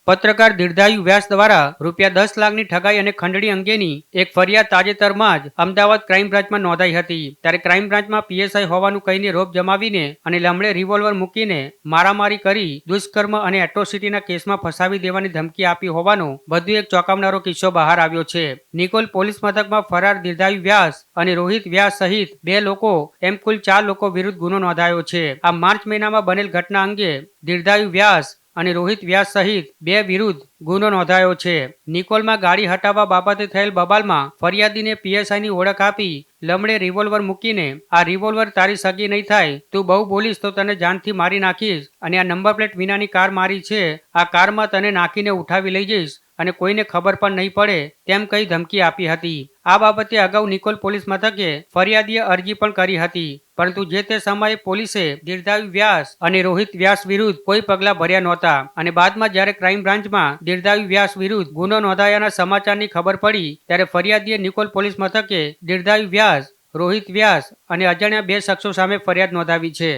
પત્રકાર દીર્ઘાયુ વ્યાસ દ્વારા ₹10 લાખની ઠગાઈ અને ખંડણી અંગેની એક ફરિયાદ તાજેતરમાં જ અમદાવાદ ક્રાઇમ બ્રાન્ચમાં નોંધાઈ હતી। ત્યારે ક્રાઇમ બ્રાન્ચમાં પીએસઆઈ હોવાનું કહીને રોપ જમાવીને અને લમડે રિવોલ્વર મૂકીને મારામારી કરી દુષ્કર્મ અને એટ્રોસિટીના કેસમાં ફસાવી દેવાની ધમકી આપી હોવાનો વધુ એક ચોંકાવનારો કિસ્સો બહાર આવ્યો છે। નિકોલ પોલીસ મથકમાં ફરાર દીર્ઘાયુ વ્યાસ અને રોહિત વ્યાસ સહિત 2 લોકો એમ કુલ 4 લોકો વિરુદ્ધ ગુનો નોંધાયો છે। આ માર્ચ મહિનામાં બનેલ ઘટના અંગે દીર્ઘાયુ વ્યાસ અને રોહિત વ્યાસ સહિત 2 વિરુદ્ધ ગુનો નોંધાયો છે। નિકોલમાં ગાડી હટાવવા બાબતે થયેલ બબાલમાં ફરિયાદીને પીએસઆઈની ઓળખ આપી લમડે રિવોલ્વર મૂકીને આ રિવોલ્વર તારી સગી નહીં થાય, તું બહુ બોલીશ તો તને જાનથી મારી નાખીશ અને આ નંબર પ્લેટ વિનાની કાર મારી છે, આ કારમાં તને નાખીને ઉઠાવી લઈ જઈશ અને કોઈને ખબર પણ નહીં પડે તેમ કહી ધમકી આપી હતી। આ બાબતે અગાઉ નિકોલ પોલીસ મથકે ફરિયાદીએ અરજી પણ કરી હતી, પરંતુ જે તે સમયે પોલીસે દીર્ઘાયુ વ્યાસ અને રોહિત વ્યાસ વિરુદ્ધ કોઈ પગલાં ભર્યા નહોતા અને બાદમાં જ્યારે ક્રાઇમ બ્રાન્ચમાં દીર્ઘાયુ વ્યાસ વિરુદ્ધ ગુનો નોંધાયાના સમાચારની ખબર પડી ત્યારે ફરિયાદીએ નિકોલ પોલીસ મથકે દીર્ઘાયુ વ્યાસ, રોહિત વ્યાસ અને અજાણ્યા 2 શખ્સો સામે ફરિયાદ નોંધાવી છે।